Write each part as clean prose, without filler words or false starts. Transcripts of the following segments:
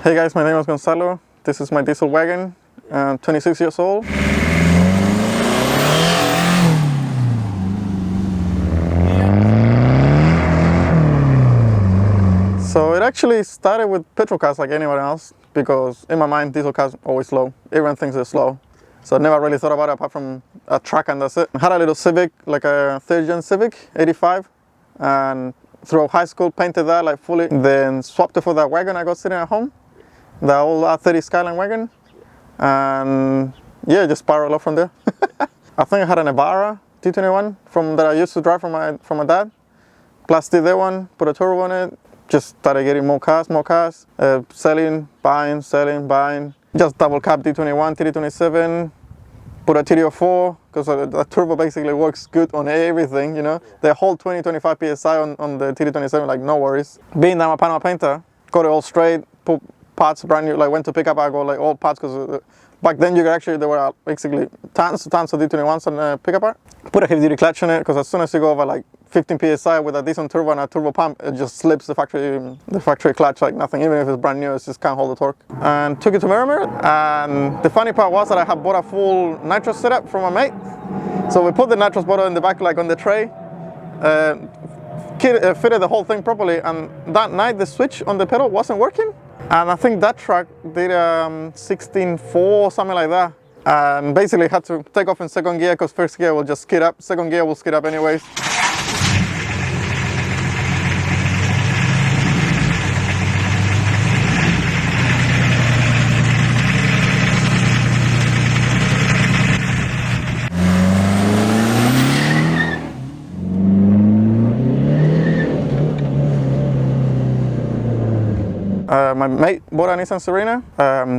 Hey guys, my name is Gonzalo. This is my diesel wagon. I'm 26 years old. So it actually started with petrol cars like anyone else, because in my mind diesel cars are always slow. Everyone thinks they're slow. So I never really thought about it apart from a truck and that's it. I had a little Civic, like a 3rd gen Civic, 85. And through high school painted that like fully. Then swapped it for that wagon I got sitting at home. The old R30 Skyline wagon. And yeah, just spiraled up from there. I think I had an Navara T21 that I used to drive from my dad. Plastic that one, put a turbo on it. Just started getting more cars, selling, buying, buying. Just double cab D21, TD27, put a TD04, because the turbo basically works good on everything, you know. The whole 20-25 PSI on the TD27, like no worries. Being that I'm a Panama painter, got it all straight, put parts brand new, like went to pick up, I got like all parts, because back then there were basically tons of D21s on the pickup bar. Put a heavy duty clutch on it, because as soon as you go over like 15 PSI with a decent turbo and a turbo pump, it just slips the factory clutch like nothing. Even if it's brand new, it just can't hold the torque. And took it to Miramar, and the funny part was that I had bought a full nitro setup from my mate. So we put the nitrous bottle in the back, like on the tray, fitted the whole thing properly, and that night the switch on the pedal wasn't working. And I think that truck did 16.4 or something like that. And basically had to take off in 2nd gear, because 1st gear will just skid up, 2nd gear will skid up anyways. My mate bought a Nissan Serena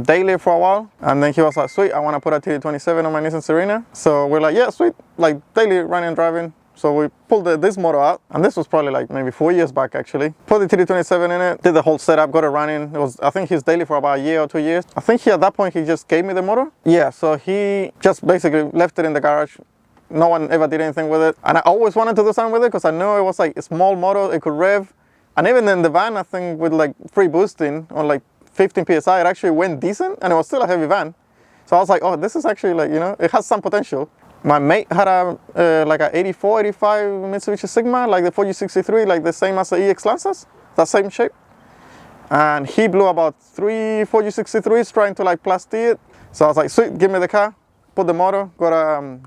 daily for a while, and then he was like, sweet, I want to put a TD27 on my Nissan Serena. So we're like, yeah, sweet, like daily running and driving. So we pulled this motor out, and this was probably like maybe 4 years back actually. Put the TD27 in it, did the whole setup, got it running. It was, I think he's daily for about a year or 2 years. I think at that point he just gave me the motor. Yeah, so he just basically left it in the garage. No one ever did anything with it. And I always wanted to do something with it, because I knew it was like a small motor, it could rev. And even in the van, I think with like free boosting on like 15 PSI, it actually went decent, and it was still a heavy van. So I was like, oh, this is actually like, you know, it has some potential. My mate had like a 84, 85 Mitsubishi Sigma, like the 4G63, like the same as the EX Lancers, that same shape. And he blew about 3 4G63s trying to like plastic it. So I was like, sweet, give me the car, put the motor, got a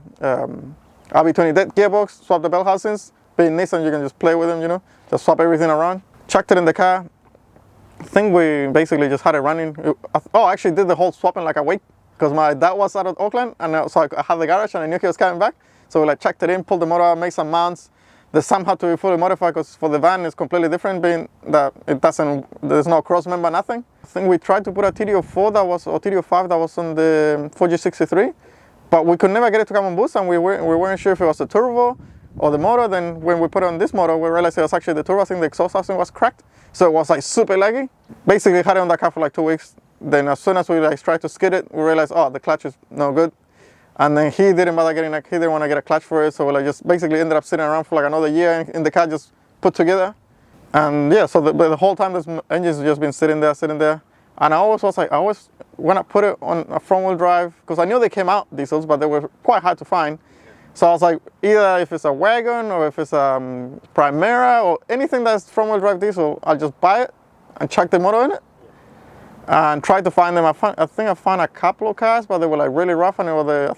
RB20 dead gearbox, swap the bell housings. Being Nissan, you can just play with them, you know, just swap everything around. Chucked it in the car. I think we basically just had it running. I actually did the whole swapping like a week, because my dad was out of Oakland, and so I had the garage and I knew he was coming back. So we like checked it in, pulled the motor out, made some mounts. The sum had to be fully modified, because for the van it's completely different, being that there's no cross member, nothing. I think we tried to put a TD04 or TD05 that was on the 4G63, but we could never get it to come on boost, and we weren't sure if it was the turbo or the motor. Then when we put it on this motor, we realized it was actually the turbo. I think the exhaust housing was cracked, so it was like super laggy. Basically had it on that car for like 2 weeks. Then as soon as we like tried to skid it, we realized, oh, the clutch is no good. And then he didn't bother getting he didn't want to get a clutch for it, so we like just basically ended up sitting around for like another year in the car, just put together. And yeah, so the whole time this engine's just been sitting there. And I always when I put it on a front wheel drive, because I knew they came out diesels, but they were quite hard to find. So I was like, either if it's a Wagon or if it's a Primera or anything that's front wheel drive diesel, I'll just buy it and chuck the motor in it and try to find them. I think I found a couple of cars, but they were like really rough, and it was the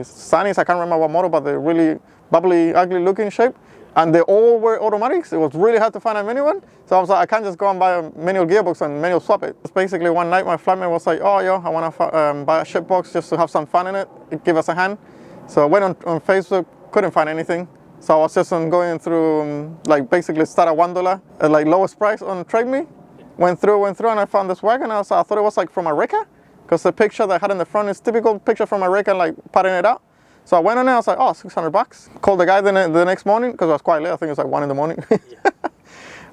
Sunnies, I can't remember what model, but they're really bubbly, ugly looking shape. And they all were automatics. It was really hard to find a manual one. So I was like, I can't just go and buy a manual gearbox and manual swap it. It's basically one night my flatmate was like, oh, yo, I want to buy a ship box just to have some fun in it, give us a hand. So I went on Facebook, couldn't find anything. So I was just going through, like basically start at $1, like lowest price on Trade Me. Went through, and I found this wagon. I thought it was like from a Reka, because the picture that I had in the front is typical picture from a Reka, like patting it out. So I went on there, I was like, oh, $600. Called the guy the next morning, because I was quite late, I think it was like 1 in the morning.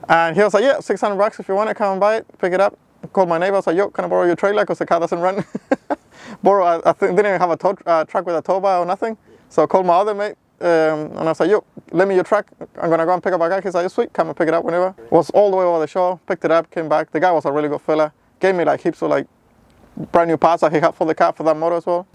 And he was like, yeah, $600 if you want it, come and buy it, pick it up. Called my neighbor, I was like, yo, can I borrow your trailer, because the car doesn't run. I think didn't even have a truck with a tow bar or nothing. So I called my other mate, and I was like, yo, lend me your truck. I'm going to go and pick up a guy. He's like, sweet, come and pick it up whenever. Was all the way over the shore, picked it up, came back. The guy was a really good fella. gave me like heaps of like brand new parts that he had for the car for that motor as well.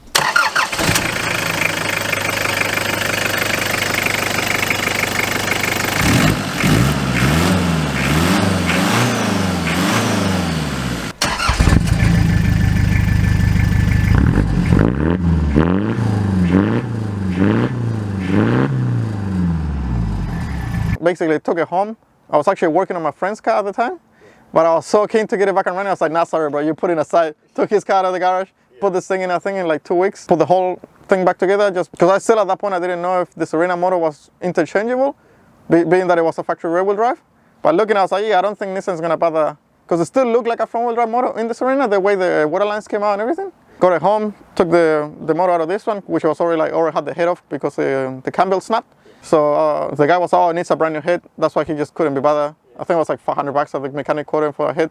Basically took it home. I was actually working on my friend's car at the time, but I was so keen to get it back and running. I was like, nah, sorry, bro, you put it aside. Took his car out of the garage, put this thing in, I think in like 2 weeks, put the whole thing back together, just because I still at that point, I didn't know if the Serena motor was interchangeable, being that it was a factory rear wheel drive. But looking, I was like, yeah, I don't think Nissan's gonna bother, because it still looked like a front wheel drive motor in the Serena, the way the water lines came out and everything. Got it home, took the motor out of this one, which was already had the head off because the cam belt snapped. So the guy was, oh, it needs a brand new head. That's why he just couldn't be bothered. I think it was like $500 that the mechanic quoted for a head.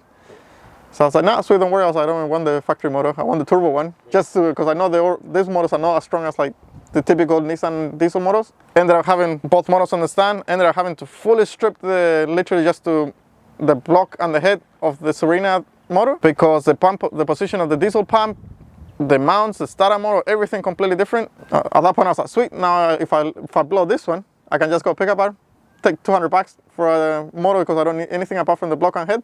So I was like, nah, sweet, don't worry. I was like, I don't want the factory motor. I want the turbo one. Just because I know these motors are not as strong as like the typical Nissan diesel motors. Ended up having both motors on the stand. Ended up having to fully strip literally just to the block and the head of the Serena motor, because the position of the diesel pump, the mounts, the starter motor, everything completely different. At that point I was like, sweet, now if I blow this one, I can just go pick up take $200 for a motor, because I don't need anything apart from the block and head.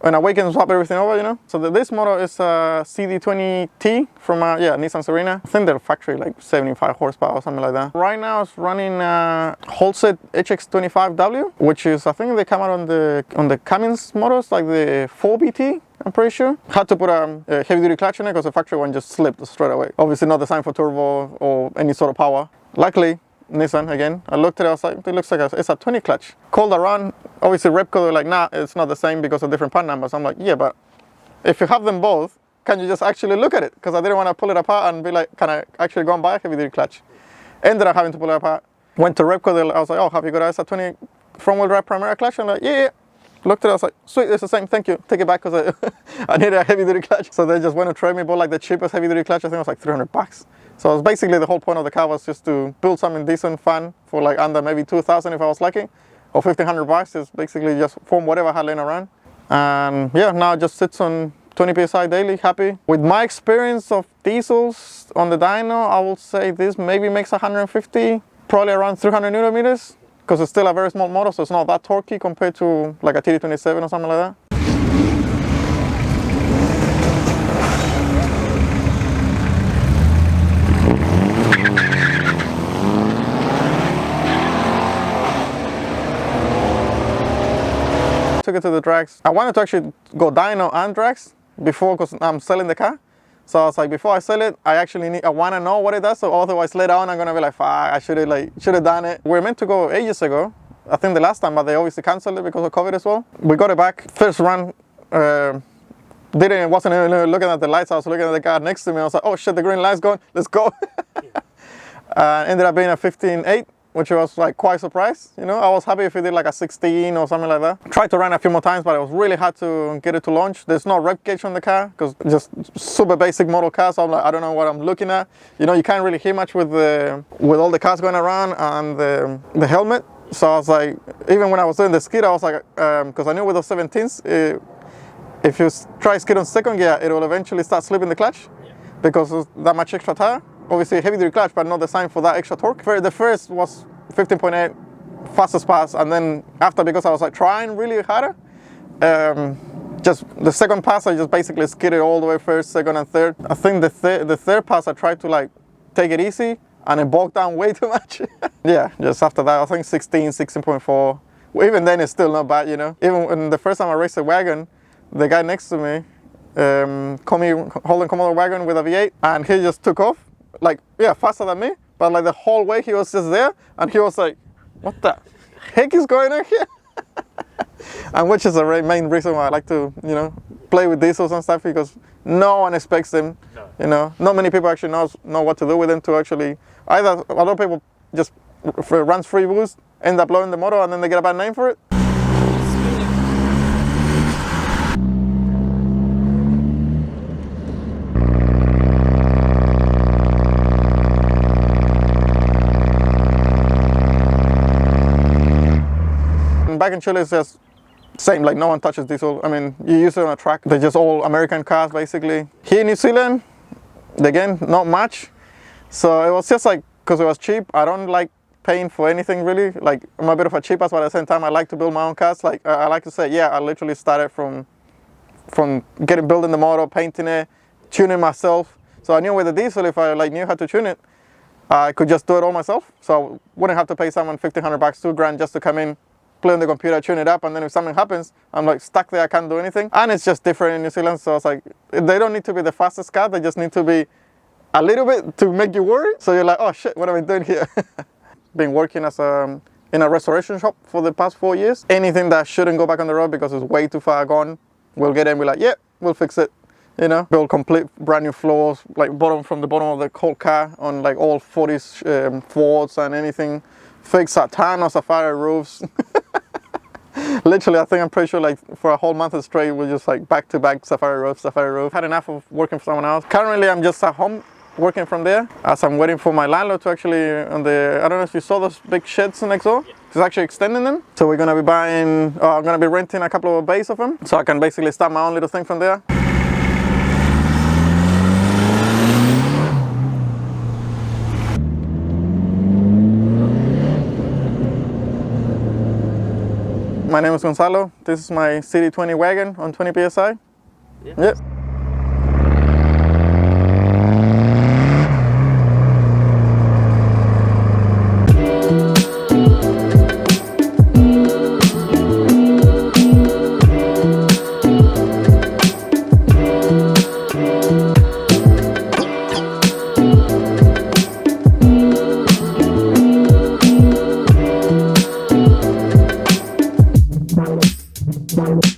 And I Wagon swap everything over, you know. So this motor is a CD20T from Nissan Serena. I think they're factory like 75 horsepower or something like that. Right now it's running Holset HX25W, which is, I think they come out on the Cummins motors, like the 4BT. I'm pretty sure. Had to put a heavy duty clutch in it because the factory one just slipped straight away. Obviously not designed for turbo or any sort of power. Luckily, Nissan again, I looked at it, I was like, it looks like it's a 20 clutch. Called around, obviously Repco, they're like, nah, it's not the same because of different part numbers. I'm like, yeah, but if you have them both, can you just actually look at it? Because I didn't want to pull it apart and be like, can I actually go and buy a heavy duty clutch? Ended up having to pull it apart. Went to Repco, I was like, oh, have you got a 20 front wheel drive Primera clutch? I'm like, yeah. Looked at it, I was like, sweet, it's the same, thank you. Take it back because I need a heavy duty clutch. So they just went to trade me, bought like the cheapest heavy duty clutch. I think it was like $300. So it was basically the whole point of the car was just to build something decent, fun for like under maybe 2,000 if I was lucky, or $1,500. Is basically just form whatever I had laying around. And yeah, now it just sits on 20 psi daily, happy. With my experience of diesels on the dyno, I will say this maybe makes 150, probably around 300 Newton meters. Because it's still a very small motor, so it's not that torquey compared to like a TD27 or something like that. Took it to the drags. I wanted to actually go dyno and drags before, because I'm selling the car. So I was like, before I sell it, I want to know what it does. So otherwise later on, I'm gonna be like, fuck, I should have done it. We were meant to go ages ago, I think the last time, but they obviously canceled it because of COVID as well. We got it back. First run, wasn't even looking at the lights. I was looking at the car next to me. I was like, oh shit, the green light's gone. Let's go. Ended up being a 15.8. Which I was like quite surprised, you know. I was happy if it did like a 16 or something like that. Tried to run a few more times, but it was really hard to get it to launch. There's no rev gauge on the car because just super basic model car. So I'm like, I don't know what I'm looking at. You know, you can't really hear much with all the cars going around and the helmet. So I was like, even when I was doing the skid, I was like, because I knew with those 17s, if you try skid on second gear, it will eventually start slipping the clutch because of that much extra tire. Obviously heavy duty clutch, but not designed for that extra torque. The first was 15.8, fastest pass, and then after, because I was like trying really harder, just the second pass I just basically skidded all the way first, second and third. I think the third pass I tried to like take it easy and it bogged down way too much. Yeah, just after that I think 16.4. Even then it's still not bad, you know. Even when the first time I raced the Wagon, the guy next to me, holding Commodore Wagon with a V8, and he just took off. Like, yeah, faster than me, but like the whole way he was just there, and he was like, what the heck is going on here? And which is the main reason why I like to, you know, play with diesels and stuff, because no one expects them, you know. Not many people actually know what to do with them to actually, either a lot of people just runs free boost, end up blowing the motor, and then they get a bad name for it. Back in Chile, it's just Same, like no one touches diesel. I mean, you use it on a track. They're just all American cars, basically. Here in New Zealand, again, not much. So it was just like, because it was cheap, I don't like paying for anything really. Like, I'm a bit of a cheap ass, but at the same time, I like to build my own cars. Like, I like to say, yeah, I literally started from building the motor, painting it, tuning myself. So I knew with the diesel, if I like knew how to tune it, I could just do it all myself. So I wouldn't have to pay someone $1,500, $2,000 just to come in, play on the computer, tune it up, and then if something happens, I'm like stuck there, I can't do anything. And it's just different in New Zealand, so it's like, they don't need to be the fastest car, they just need to be a little bit to make you worry. So you're like, oh shit, what am I doing here? Been working as in a restoration shop for the past 4 years. Anything that shouldn't go back on the road because it's way too far gone, we'll get in, we're like, yeah, we'll fix it. You know, build complete brand new floors, like from the bottom of the whole car on like all 40s Fords and anything. Fix a ton of Safari roofs. Literally, I'm pretty sure like for a whole month straight, we're just like back to back Safari roof. Had enough of working for someone else. Currently, I'm just at home working from there as I'm waiting for my landlord to actually I don't know if you saw those big sheds next door. Yeah. He's actually extending them. So we're gonna be I'm gonna be renting a couple of bays of them. So I can basically start my own little thing from there. My name is Gonzalo. This is my CD20 Wagon on 20 PSI. Yeah. Yep. Bye.